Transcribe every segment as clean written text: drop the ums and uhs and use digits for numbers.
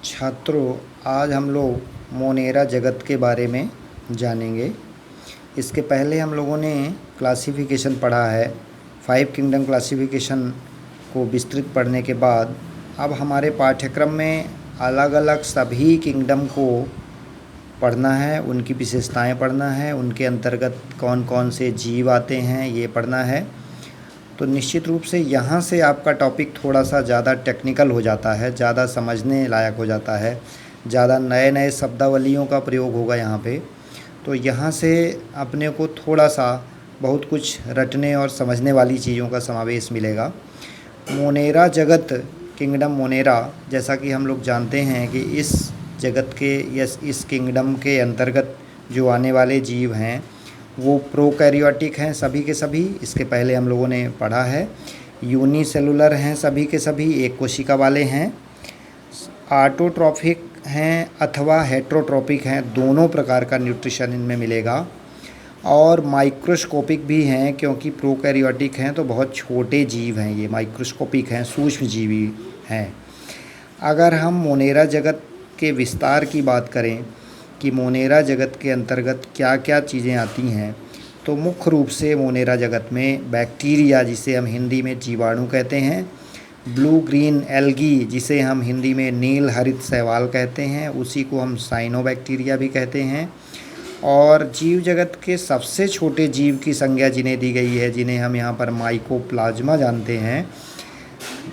छात्रों, आज हम लोग मोनेरा जगत के बारे में जानेंगे। इसके पहले हम लोगों ने क्लासिफिकेशन पढ़ा है। 5 किंगडम क्लासिफिकेशन को विस्तृत पढ़ने के बाद अब हमारे पाठ्यक्रम में अलग अलग सभी किंगडम को पढ़ना है, उनकी विशेषताएं पढ़ना है, उनके अंतर्गत कौन कौन से जीव आते हैं ये पढ़ना है। तो निश्चित रूप से यहाँ से आपका टॉपिक थोड़ा सा ज़्यादा टेक्निकल हो जाता है, ज़्यादा समझने लायक हो जाता है, ज़्यादा नए नए शब्दावलियों का प्रयोग होगा यहाँ पे। तो यहाँ से अपने को थोड़ा सा बहुत कुछ रटने और समझने वाली चीज़ों का समावेश मिलेगा। मोनेरा जगत, किंगडम मोनेरा, जैसा कि हम लोग जानते हैं कि इस जगत के या इस किंगडम के अंतर्गत जो आने वाले जीव हैं वो प्रोकैरियोटिक हैं, सभी के सभी। इसके पहले हम लोगों ने पढ़ा है। यूनिसेलुलर हैं सभी के सभी, एक कोशिका वाले हैं। ऑटोट्रॉफिक हैं अथवा हेट्रोट्रॉपिक हैं, दोनों प्रकार का न्यूट्रिशन इनमें मिलेगा। और माइक्रोस्कोपिक भी हैं, क्योंकि प्रोकैरियोटिक हैं तो बहुत छोटे जीव हैं, ये माइक्रोस्कोपिक हैं, सूक्ष्म जीवी हैं। अगर हम मोनेरा जगत के विस्तार की बात करें कि मोनेरा जगत के अंतर्गत क्या क्या चीज़ें आती हैं, तो मुख्य रूप से मोनेरा जगत में बैक्टीरिया, जिसे हम हिंदी में जीवाणु कहते हैं, ब्लू ग्रीन एल्गी, जिसे हम हिंदी में नील हरित शैवाल कहते हैं, उसी को हम साइनोबैक्टीरिया भी कहते हैं। और जीव जगत के सबसे छोटे जीव की संज्ञा जिन्हें दी गई है, जिन्हें हम यहाँ पर माइकोप्लाज्मा जानते हैं,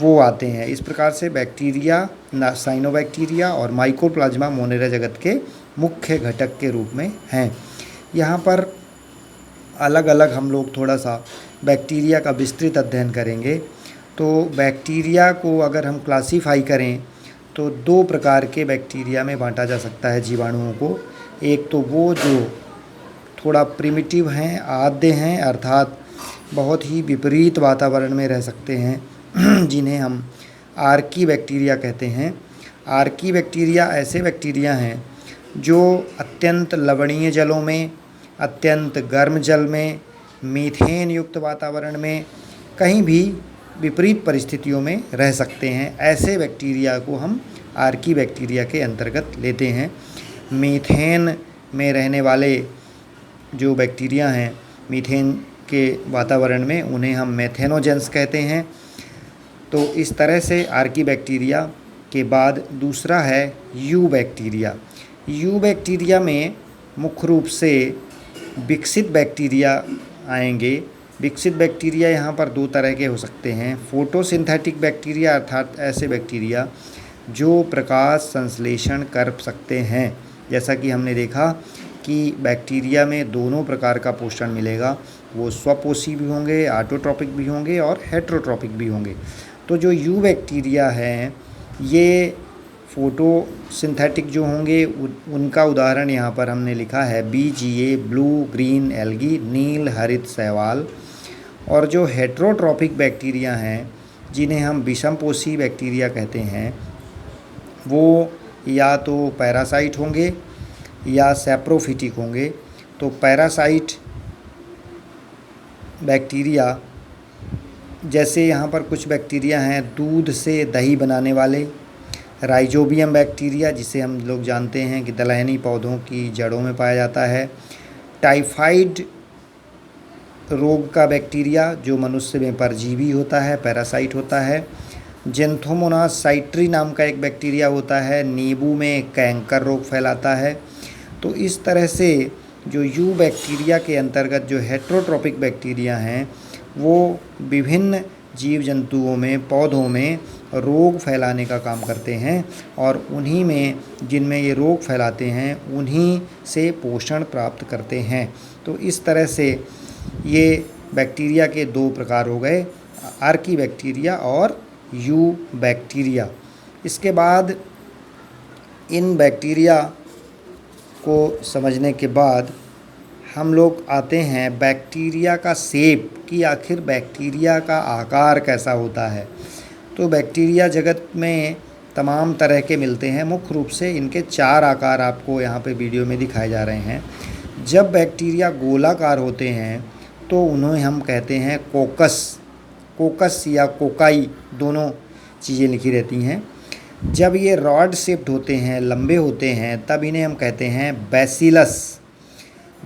वो आते हैं। इस प्रकार से बैक्टीरिया, साइनोबैक्टीरिया और माइकोप्लाज्मा मोनेरा जगत के मुख्य घटक के रूप में हैं। यहाँ पर अलग अलग हम लोग थोड़ा सा बैक्टीरिया का विस्तृत अध्ययन करेंगे। तो बैक्टीरिया को अगर हम क्लासीफाई करें तो दो प्रकार के बैक्टीरिया में बांटा जा सकता है जीवाणुओं को। एक तो वो जो थोड़ा प्रिमिटिव हैं, आद्य हैं, अर्थात बहुत ही विपरीत वातावरण में रह सकते हैं, जिन्हें हम आर्की बैक्टीरिया कहते हैं। आर्की बैक्टीरिया ऐसे बैक्टीरिया हैं जो अत्यंत लवणीय जलों में, अत्यंत गर्म जल में, मीथेन युक्त वातावरण में, कहीं भी विपरीत परिस्थितियों में रह सकते हैं। ऐसे बैक्टीरिया को हम आर्की बैक्टीरिया के अंतर्गत लेते हैं। मीथेन में रहने वाले जो बैक्टीरिया हैं, मीथेन के वातावरण में, उन्हें हम मेथेनोजेंस कहते हैं। तो इस तरह से आर्की बैक्टीरिया के बाद दूसरा है यू बैक्टीरिया। यू बैक्टीरिया में मुख्य रूप से विकसित बैक्टीरिया आएंगे। विकसित बैक्टीरिया यहाँ पर दो तरह के हो सकते हैं। फोटोसिंथेटिक बैक्टीरिया, अर्थात ऐसे बैक्टीरिया जो प्रकाश संश्लेषण कर सकते हैं। जैसा कि हमने देखा कि बैक्टीरिया में दोनों प्रकार का पोषण मिलेगा, वो स्वपोषी भी होंगे, ऑटोट्रॉपिक भी होंगे और हेट्रोट्रॉपिक भी होंगे। तो जो यू बैक्टीरिया हैं ये फोटोसिंथेटिक जो होंगे, उनका उदाहरण यहाँ पर हमने लिखा है BGA, ब्लू ग्रीन एल्गी, नील हरित शैवाल। और जो हेट्रोट्रॉपिक बैक्टीरिया हैं, जिन्हें हम विषमपोषी बैक्टीरिया कहते हैं, वो या तो पैरासाइट होंगे या सैप्रोफिटिक होंगे। तो पैरासाइट बैक्टीरिया, जैसे यहाँ पर कुछ बैक्टीरिया हैं दूध से दही बनाने वाले। राइजोबियम बैक्टीरिया, जिसे हम लोग जानते हैं कि दलहनी पौधों की जड़ों में पाया जाता है। टाइफाइड रोग का बैक्टीरिया, जो मनुष्य में परजीवी होता है, पैरासाइट होता है। जेंथोमोनास साइट्री नाम का एक बैक्टीरिया होता है, नींबू में कैंकर रोग फैलाता है। तो इस तरह से जो यू बैक्टीरिया के अंतर्गत जो हेट्रोट्रॉपिक बैक्टीरिया हैं, वो विभिन्न जीव जंतुओं में, पौधों में रोग फैलाने का काम करते हैं और उन्हीं में, जिनमें ये रोग फैलाते हैं, उन्हीं से पोषण प्राप्त करते हैं। तो इस तरह से ये बैक्टीरिया के दो प्रकार हो गए, आर्की बैक्टीरिया और यू बैक्टीरिया। इसके बाद इन बैक्टीरिया को समझने के बाद हम लोग आते हैं बैक्टीरिया का शेप, कि आखिर बैक्टीरिया का आकार कैसा होता है। तो बैक्टीरिया जगत में तमाम तरह के मिलते हैं। मुख्य रूप से इनके 4 आकार आपको यहाँ पे वीडियो में दिखाए जा रहे हैं। जब बैक्टीरिया गोलाकार होते हैं तो उन्हें हम कहते हैं कोकस। कोकस या कोकाई, दोनों चीज़ें लिखी रहती हैं। जब ये रॉड शेप्ड होते हैं, लंबे होते हैं, तब इन्हें हम कहते हैं बैसिलस।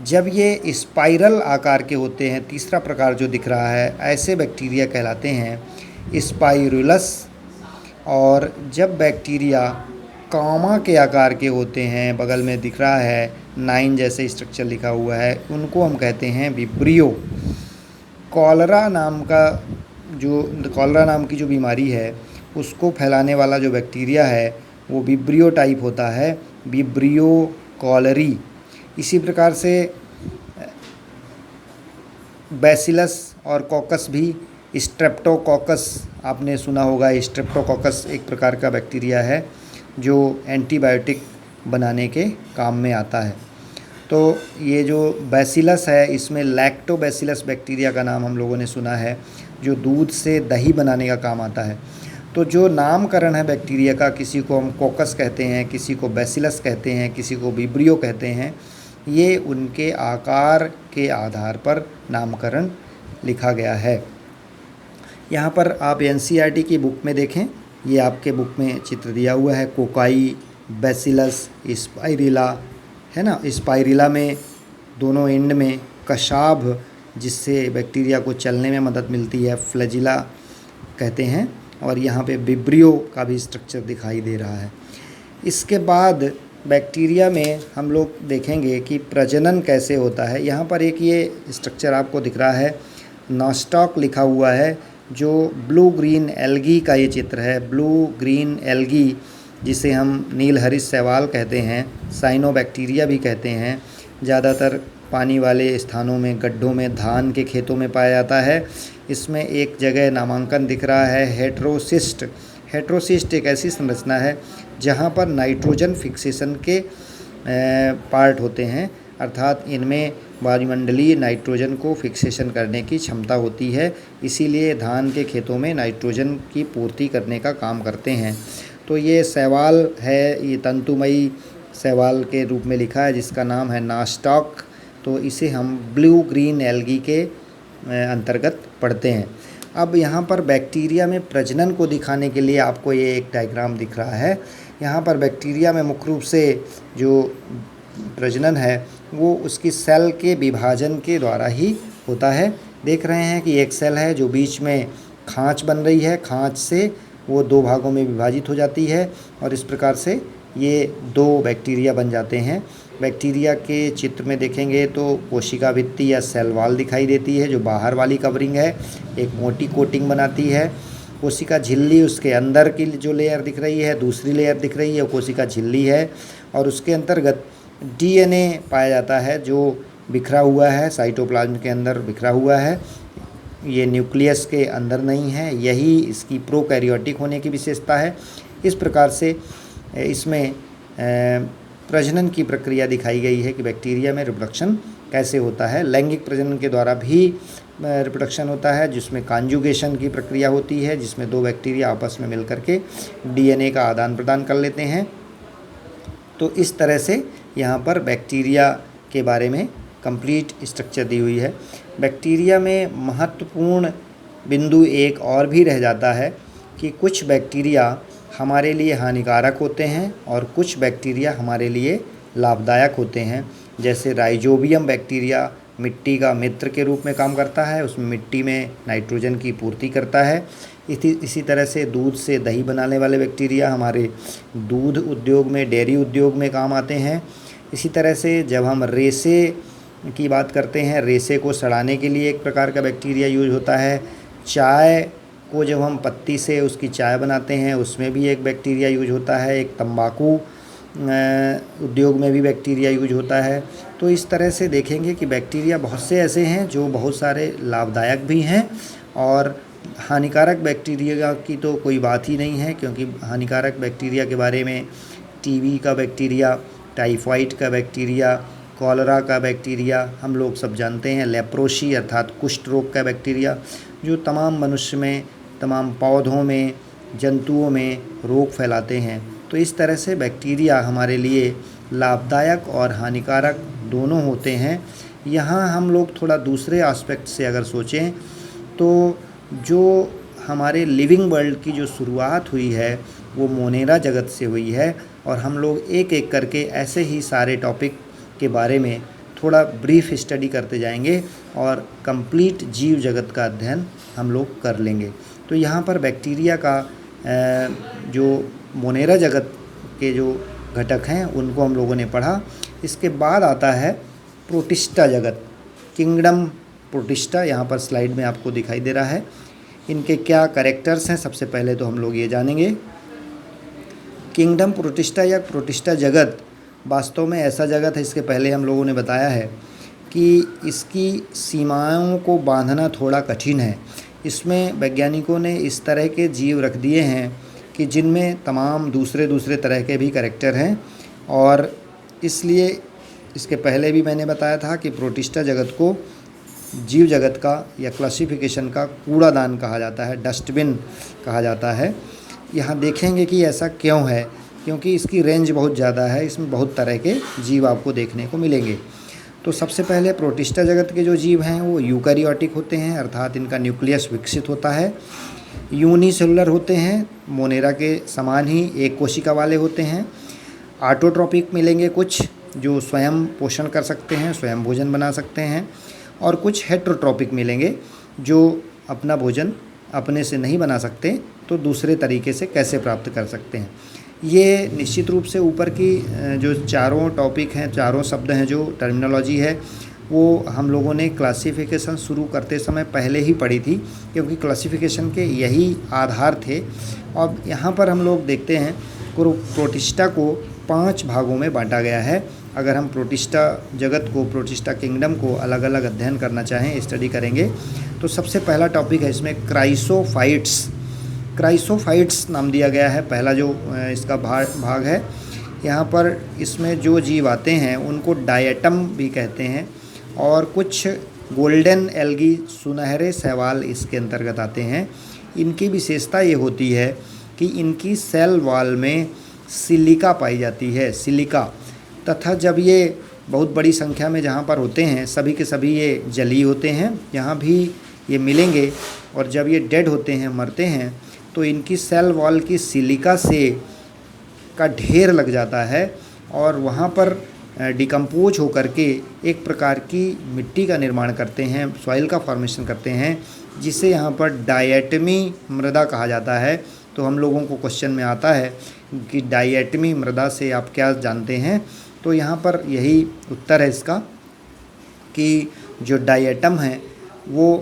जब ये स्पाइरल आकार के होते हैं, तीसरा प्रकार जो दिख रहा है, ऐसे बैक्टीरिया कहलाते हैं स्पाइरुलस। और जब बैक्टीरिया कामा के आकार के होते हैं, बगल में दिख रहा है 9 जैसे स्ट्रक्चर लिखा हुआ है, उनको हम कहते हैं विब्रियो। कॉलरा नाम की जो बीमारी है, उसको फैलाने वाला जो बैक्टीरिया है वो विब्रियो टाइप होता है, विब्रियो कॉलरी। इसी प्रकार से बैसिलस और कॉकस भी, स्ट्रेप्टोकॉकस आपने सुना होगा। स्ट्रेप्टोकॉकस एक प्रकार का बैक्टीरिया है जो एंटीबायोटिक बनाने के काम में आता है। तो ये जो बैसिलस है, इसमें लैक्टोबैसिलस बैक्टीरिया का नाम हम लोगों ने सुना है, जो दूध से दही बनाने का काम आता है। तो जो नामकरण है बैक्टीरिया का, किसी को हम कॉकस कहते हैं, किसी को बैसिलस कहते हैं, किसी को विब्रियो कहते हैं, ये उनके आकार के आधार पर नामकरण लिखा गया है। यहाँ पर आप एनसीईआरटी की बुक में देखें, ये आपके बुक में चित्र दिया हुआ है, कोकाई, बैसिलस, स्पाइरिला, है ना। स्पाइरिला में दोनों एंड में कशाभ, जिससे बैक्टीरिया को चलने में मदद मिलती है, फ्लैजिला कहते हैं। और यहाँ पे विब्रियो का भी स्ट्रक्चर दिखाई दे रहा है। इसके बाद बैक्टीरिया में हम लोग देखेंगे कि प्रजनन कैसे होता है। यहाँ पर एक ये स्ट्रक्चर आपको दिख रहा है, नॉस्टॉक लिखा हुआ है, जो ब्लू ग्रीन एल्गी का ये चित्र है। ब्लू ग्रीन एल्गी, जिसे हम नीलहरित शैवाल कहते हैं, साइनोबैक्टीरिया भी कहते हैं, ज़्यादातर पानी वाले स्थानों में, गड्ढों में, धान के खेतों में पाया जाता है। इसमें एक जगह नामांकन दिख रहा है, हेट्रोसिस्ट। हेट्रोसिस्ट एक ऐसी संरचना है जहाँ पर नाइट्रोजन फिक्सेशन के पार्ट होते हैं, अर्थात इनमें वायुमंडलीय नाइट्रोजन को फिक्सेशन करने की क्षमता होती है, इसीलिए धान के खेतों में नाइट्रोजन की पूर्ति करने का काम करते हैं। तो ये शैवाल है, ये तंतुमयी शैवाल के रूप में लिखा है, जिसका नाम है नॉस्टॉक। तो इसे हम ब्लू ग्रीन एल्गी के अंतर्गत पढ़ते हैं। अब यहाँ पर बैक्टीरिया में प्रजनन को दिखाने के लिए आपको ये एक डायग्राम दिख रहा है। यहाँ पर बैक्टीरिया में मुख्य रूप से जो प्रजनन है वो उसकी सेल के विभाजन के द्वारा ही होता है। देख रहे हैं कि एक सेल है जो बीच में खाँच बन रही है, खाँच से वो 2 भागों में विभाजित हो जाती है और इस प्रकार से ये 2 बैक्टीरिया बन जाते हैं। बैक्टीरिया के चित्र में देखेंगे तो कोशिका भित्ति या सेल वॉल दिखाई देती है, जो बाहर वाली कवरिंग है, एक मोटी कोटिंग बनाती है। कोशिका झिल्ली, उसके अंदर की जो लेयर दिख रही है, दूसरी लेयर दिख रही है, वो कोशिका झिल्ली है। और उसके अंतर्गत डीएनए पाया जाता है, जो बिखरा हुआ है, साइटोप्लाज्म के अंदर बिखरा हुआ है। ये न्यूक्लियस के अंदर नहीं है, यही इसकी प्रोकैरियोटिक होने की विशेषता है। इस प्रकार से इसमें प्रजनन की प्रक्रिया दिखाई गई है कि बैक्टीरिया में रिप्रोडक्शन कैसे होता है। लैंगिक प्रजनन के द्वारा भी रिप्रोडक्शन होता है, जिसमें कॉन्जुगेशन की प्रक्रिया होती है, जिसमें 2 बैक्टीरिया आपस में मिलकर के डीएनए का आदान प्रदान कर लेते हैं। तो इस तरह से यहाँ पर बैक्टीरिया के बारे में कंप्लीट स्ट्रक्चर दी हुई है। बैक्टीरिया में महत्वपूर्ण बिंदु एक और भी रह जाता है कि कुछ बैक्टीरिया हमारे लिए हानिकारक होते हैं और कुछ बैक्टीरिया हमारे लिए लाभदायक होते हैं। जैसे राइजोबियम बैक्टीरिया मिट्टी का मित्र के रूप में काम करता है, उसमें मिट्टी में नाइट्रोजन की पूर्ति करता है। इसी तरह से दूध से दही बनाने वाले बैक्टीरिया हमारे दूध उद्योग में, डेयरी उद्योग में काम आते हैं। इसी तरह से जब हम रेसे की बात करते हैं, रेसे को सड़ाने के लिए एक प्रकार का बैक्टीरिया यूज होता है। चाय को जब हम पत्ती से उसकी चाय बनाते हैं, उसमें भी एक बैक्टीरिया यूज होता है। एक तंबाकू उद्योग में भी बैक्टीरिया यूज होता है। तो इस तरह से देखेंगे कि बैक्टीरिया बहुत से ऐसे हैं जो बहुत सारे लाभदायक भी हैं, और हानिकारक बैक्टीरिया की तो कोई बात ही नहीं है, क्योंकि हानिकारक बैक्टीरिया के बारे में टीबी का बैक्टीरिया, टाइफाइड का बैक्टीरिया, कॉलरा का बैक्टीरिया हम लोग सब जानते हैं। लेप्रोसी अर्थात कुष्ठ रोग का बैक्टीरिया, जो तमाम मनुष्य में, तमाम पौधों में, जंतुओं में रोग फैलाते हैं। तो इस तरह से बैक्टीरिया हमारे लिए लाभदायक और हानिकारक दोनों होते हैं। यहाँ हम लोग थोड़ा दूसरे एस्पेक्ट से अगर सोचें तो जो हमारे लिविंग वर्ल्ड की जो शुरुआत हुई है वो मोनेरा जगत से हुई है। और हम लोग एक एक करके ऐसे ही सारे टॉपिक के बारे में थोड़ा ब्रीफ स्टडी करते जाएंगे और कंप्लीट जीव जगत का अध्ययन हम लोग कर लेंगे। तो यहाँ पर बैक्टीरिया का जो मोनेरा जगत के जो घटक हैं उनको हम लोगों ने पढ़ा। इसके बाद आता है प्रोटिस्टा जगत, किंगडम प्रोटिस्टा। यहाँ पर स्लाइड में आपको दिखाई दे रहा है। इनके क्या कैरेक्टर्स हैं, सबसे पहले तो हम लोग ये जानेंगे। किंगडम प्रोटिस्टा या प्रोटिस्टा जगत वास्तव में ऐसा जगत है, इसके पहले हम लोगों ने बताया है कि इसकी सीमाओं को बांधना थोड़ा कठिन है। इसमें वैज्ञानिकों ने इस तरह के जीव रख दिए हैं कि जिनमें तमाम दूसरे दूसरे तरह के भी कैरेक्टर हैं, और इसलिए इसके पहले भी मैंने बताया था कि प्रोटिस्टा जगत को जीव जगत का या क्लासिफिकेशन का कूड़ादान कहा जाता है, डस्टबिन कहा जाता है। यहाँ देखेंगे कि ऐसा क्यों है, क्योंकि इसकी रेंज बहुत ज़्यादा है, इसमें बहुत तरह के जीव आपको देखने को मिलेंगे। तो सबसे पहले प्रोटिस्टा जगत के जो जीव हैं वो यूकैरियोटिक होते हैं, अर्थात इनका न्यूक्लियस विकसित होता है। यूनिसेलुलर होते हैं, मोनेरा के समान ही एक कोशिका वाले होते हैं। ऑटोट्रॉपिक मिलेंगे कुछ जो स्वयं पोषण कर सकते हैं, स्वयं भोजन बना सकते हैं, और कुछ हेट्रोट्रॉपिक मिलेंगे जो अपना भोजन अपने से नहीं बना सकते तो दूसरे तरीके से कैसे प्राप्त कर सकते हैं। ये निश्चित रूप से ऊपर की जो चारों टॉपिक हैं, चारों शब्द हैं, जो टर्मिनोलॉजी है, वो हम लोगों ने क्लासिफिकेशन शुरू करते समय पहले ही पढ़ी थी, क्योंकि क्लासिफिकेशन के यही आधार थे। अब यहाँ पर हम लोग देखते हैं प्रोटिस्टा को 5 भागों में बांटा गया है। अगर हम प्रोटिस्टा जगत को, प्रोटिस्टा किंगडम को अलग अलग अध्ययन करना चाहें, स्टडी करेंगे, तो सबसे पहला टॉपिक है इसमें क्राइसोफाइट्स। क्राइसोफाइट्स नाम दिया गया है, पहला जो इसका भाग है। यहाँ पर इसमें जो जीव आते हैं उनको डायटम भी कहते हैं, और कुछ गोल्डन एल्गी, सुनहरे शैवाल इसके अंतर्गत आते हैं। इनकी विशेषता ये होती है कि इनकी सेल वॉल में सिलिका पाई जाती है, सिलिका, तथा जब ये बहुत बड़ी संख्या में जहाँ पर होते हैं, सभी के सभी ये जलीय होते हैं, यहाँ भी ये मिलेंगे। और जब ये डेड होते हैं, मरते हैं, तो इनकी सेल वॉल की सिलिका से का ढेर लग जाता है, और वहाँ पर डिकम्पोज होकर के एक प्रकार की मिट्टी का निर्माण करते हैं, सॉइल का फॉर्मेशन करते हैं, जिसे यहाँ पर डायटमी मृदा कहा जाता है। तो हम लोगों को क्वेश्चन में आता है कि डायटमी मृदा से आप क्या जानते हैं, तो यहाँ पर यही उत्तर है इसका कि जो डायटम है वो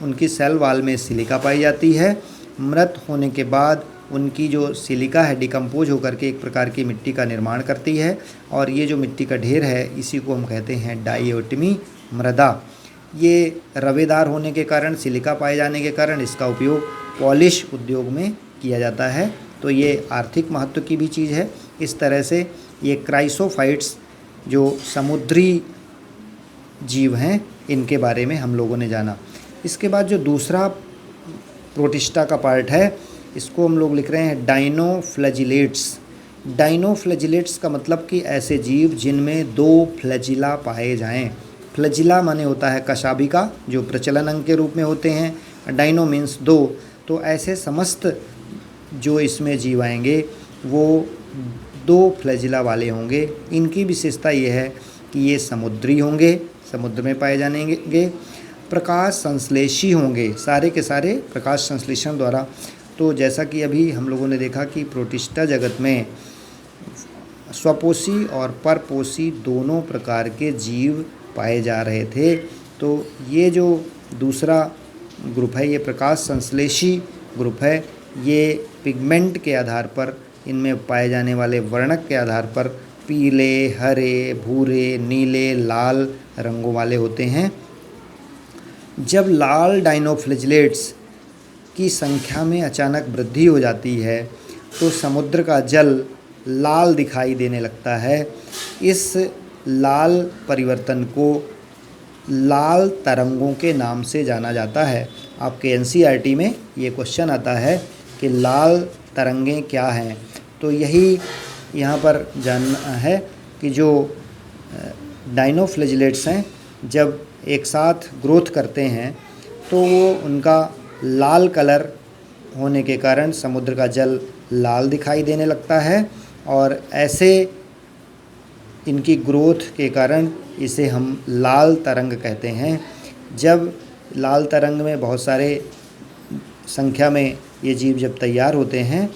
उनकी सेल वॉल में सिलिका पाई जाती है। मृत होने के बाद उनकी जो सिलिका है डिकम्पोज होकर के एक प्रकार की मिट्टी का निर्माण करती है, और ये जो मिट्टी का ढेर है इसी को हम कहते हैं डायटमी मृदा। ये रवेदार होने के कारण, सिलिका पाए जाने के कारण इसका उपयोग पॉलिश उद्योग में किया जाता है। तो ये आर्थिक महत्व की भी चीज़ है। इस तरह से ये क्राइसोफाइट्स जो समुद्री जीव हैं, इनके बारे में हम लोगों ने जाना। इसके बाद जो दूसरा प्रोटिस्टा का पार्ट है, इसको हम लोग लिख रहे हैं डाइनोफ्लैजिलेट्स। डाइनोफ्लैजिलेट्स का मतलब कि ऐसे जीव जिनमें 2 फ्लैजिला पाए जाएं। फ्लैजिला माने होता है कशाभिका, जो प्रचलन अंग के रूप में होते हैं। Dyno means 2। तो ऐसे समस्त जो इसमें जीव आएंगे वो 2 फ्लैजिला वाले होंगे। इनकी विशेषता ये है कि ये समुद्री होंगे, समुद्र में पाए जाएंगे, प्रकाश संश्लेषी होंगे, सारे के सारे प्रकाश संश्लेषण द्वारा। तो जैसा कि अभी हम लोगों ने देखा कि प्रोटिस्टा जगत में स्वपोषी और परपोषी दोनों प्रकार के जीव पाए जा रहे थे। तो ये जो दूसरा ग्रुप है, ये प्रकाश संश्लेषी ग्रुप है। ये पिगमेंट के आधार पर, इनमें पाए जाने वाले वर्णक के आधार पर पीले, हरे, भूरे, नीले, लाल रंगों वाले होते हैं। जब लाल डाइनोफ्लैजिलेट्स की संख्या में अचानक वृद्धि हो जाती है तो समुद्र का जल लाल दिखाई देने लगता है। इस लाल परिवर्तन को लाल तरंगों के नाम से जाना जाता है। आपके एनसीईआरटी में ये क्वेश्चन आता है कि लाल तरंगें क्या हैं। तो यही यहाँ पर जानना है कि जो डाइनोफ्लैजिलेट्स हैं, जब एक साथ ग्रोथ करते हैं तो वो उनका लाल कलर होने के कारण समुद्र का जल लाल दिखाई देने लगता है और ऐसे इनकी ग्रोथ के कारण इसे हम लाल तरंग कहते हैं। जब लाल तरंग में बहुत सारे संख्या में ये जीव जब तैयार होते हैं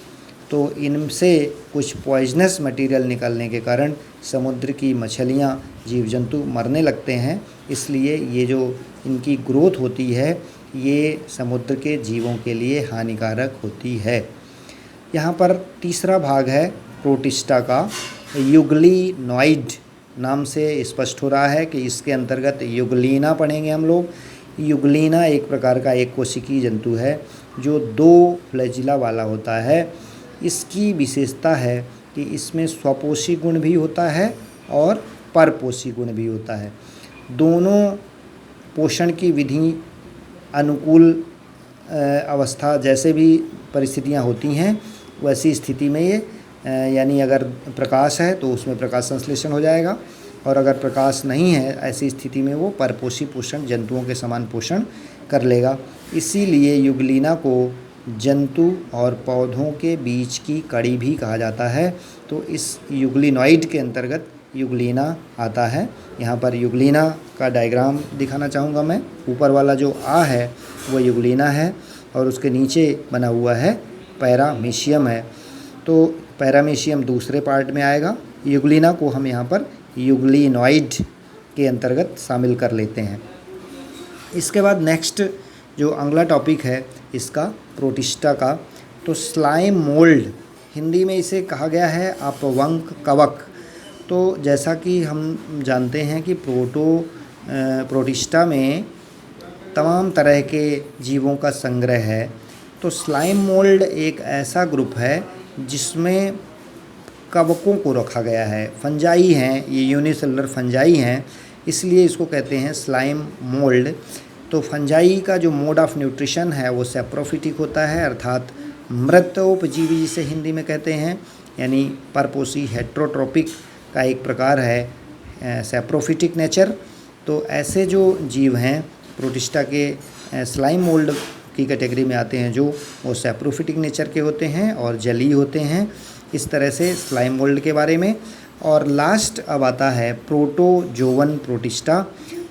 तो इनसे कुछ पॉइजनस मटेरियल निकलने के कारण समुद्र की मछलियाँ, जीव जंतु मरने लगते हैं। इसलिए ये जो इनकी ग्रोथ होती है ये समुद्र के जीवों के लिए हानिकारक होती है। यहाँ पर तीसरा भाग है प्रोटिस्टा का, युग्लिनॉइड नाम से स्पष्ट हो रहा है कि इसके अंतर्गत युग्लिना पढ़ेंगे हम लोग। युग्लिना एक प्रकार का एक कोशिकीय जंतु है जो 2 फ्लैजिला वाला होता है। इसकी विशेषता है कि इसमें स्वपोषी गुण भी होता है और परपोषी गुण भी होता है। दोनों पोषण की विधि अनुकूल अवस्था जैसे भी परिस्थितियां होती हैं वैसी स्थिति में ये यानी अगर प्रकाश है तो उसमें प्रकाश संश्लेषण हो जाएगा और अगर प्रकाश नहीं है ऐसी स्थिति में वो परपोषी पोषण जंतुओं के समान पोषण कर लेगा। इसीलिए युग्लिना को जंतु और पौधों के बीच की कड़ी भी कहा जाता है। तो इस युग्लिनॉइड के अंतर्गत युग्लिना आता है। यहाँ पर युग्लिना का डायग्राम दिखाना चाहूँगा मैं। ऊपर वाला जो आ है वो युग्लिना है और उसके नीचे बना हुआ है पैरामीशियम है। तो पैरामीशियम दूसरे पार्ट में आएगा। युग्लिना को हम यहाँ पर युग्लिनॉइड के अंतर्गत शामिल कर लेते हैं। इसके बाद नेक्स्ट जो अगला टॉपिक है इसका प्रोटिस्टा का, तो स्लाइम मोल्ड, हिंदी में इसे कहा गया है अपवंक कवक। तो जैसा कि हम जानते हैं कि प्रोटिस्टा में तमाम तरह के जीवों का संग्रह है। तो स्लाइम मोल्ड एक ऐसा ग्रुप है जिसमें कवकों को रखा गया है। फंजाई हैं, ये यूनिसेलुलर फंजाई हैं, इसलिए इसको कहते हैं स्लाइम मोल्ड। तो फंजाई का जो मोड ऑफ न्यूट्रिशन है वो सैप्रोफिटिक होता है, अर्थात मृतोपजीवी जिसे हिंदी में कहते हैं, यानी परपोषी हेट्रोट्रोपिक का एक प्रकार है सैप्रोफिटिक नेचर। तो ऐसे जो जीव हैं प्रोटिस्टा के स्लाइम मोल्ड की कैटेगरी में आते हैं जो वो सैप्रोफिटिक नेचर के होते हैं और जलीय होते हैं। इस तरह से स्लाइम मोल्ड के बारे में। और लास्ट अब आता है प्रोटोजोवन प्रोटिस्टा।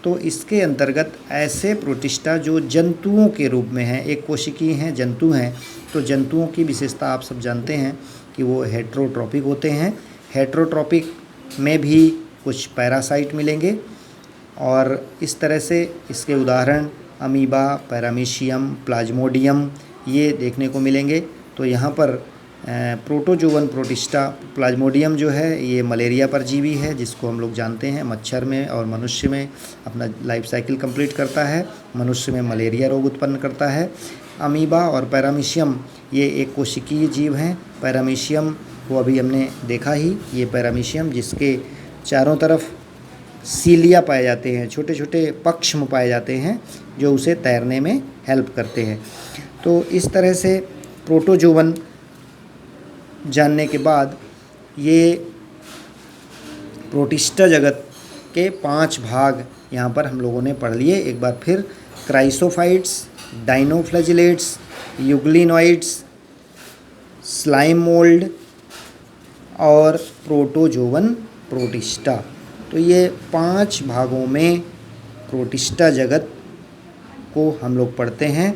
तो इसके अंतर्गत ऐसे प्रोटिस्टा जो जंतुओं के रूप में हैं, एक कोशिकीय हैं, जंतु हैं। तो जंतुओं की विशेषता आप सब जानते हैं कि वो हेट्रोट्रोपिक होते हैं। हेट्रोट्रोपिक में भी कुछ पैरासाइट मिलेंगे और इस तरह से इसके उदाहरण अमीबा, पैरामीशियम, प्लाज्मोडियम ये देखने को मिलेंगे। तो यहाँ पर प्रोटोजोवन प्रोटिस्टा, प्लाज्मोडियम जो है ये मलेरिया परजीवी है जिसको हम लोग जानते हैं मच्छर में और मनुष्य में अपना लाइफ साइकिल कंप्लीट करता है, मनुष्य में मलेरिया रोग उत्पन्न करता है। अमीबा और पैरामीशियम ये एक कोशिकीय जीव हैं। पैरामीशियम को अभी हमने देखा ही, ये पैरामीशियम जिसके चारों तरफ सीलिया पाए जाते हैं, छोटे छोटे पक्षम पाए जाते हैं जो उसे तैरने में हेल्प करते हैं। तो इस तरह से प्रोटोजोवन जानने के बाद ये प्रोटिस्टा जगत के 5 भाग यहाँ पर हम लोगों ने पढ़ लिए। एक बार फिर, क्राइसोफाइट्स, डाइनोफ्लैजिलेट्स, युग्लिनॉइड्स, स्लाइम मोल्ड और प्रोटोजोवन प्रोटिस्टा। तो ये 5 भागों में प्रोटिस्टा जगत को हम लोग पढ़ते हैं।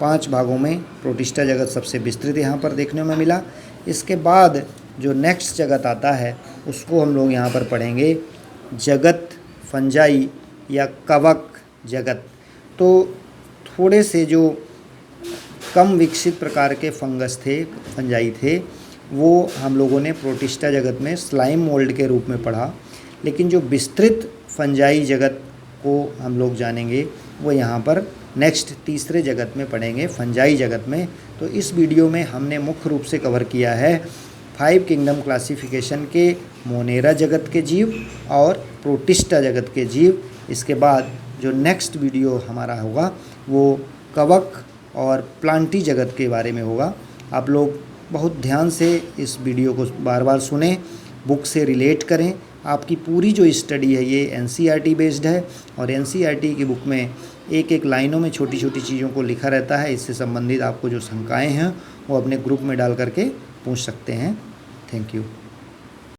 5 भागों में प्रोटिस्टा जगत सबसे विस्तृत यहाँ पर देखने में मिला। इसके बाद जो नेक्स्ट जगत आता है उसको हम लोग यहाँ पर पढ़ेंगे जगत फंजाई या कवक जगत। तो थोड़े से जो कम विकसित प्रकार के फंगस थे, फंजाई थे, वो हम लोगों ने प्रोटिस्टा जगत में स्लाइम मोल्ड के रूप में पढ़ा। लेकिन जो विस्तृत फंजाई जगत को हम लोग जानेंगे वो यहाँ पर नेक्स्ट तीसरे जगत में पढ़ेंगे, फंजाई जगत में। तो इस वीडियो में हमने मुख्य रूप से कवर किया है 5 किंगडम क्लासिफिकेशन के मोनेरा जगत के जीव और प्रोटिस्टा जगत के जीव। इसके बाद जो नेक्स्ट वीडियो हमारा होगा वो कवक और प्लांटी जगत के बारे में होगा। आप लोग बहुत ध्यान से इस वीडियो को बार बार सुनें, बुक से रिलेट करें। आपकी पूरी जो स्टडी है ये एनसीईआरटी बेस्ड है और एनसीईआरटी की बुक में एक एक लाइनों में छोटी छोटी चीज़ों को लिखा रहता है। इससे संबंधित आपको जो शंकाएं हैं वो अपने ग्रुप में डाल करके पूछ सकते हैं। Thank you.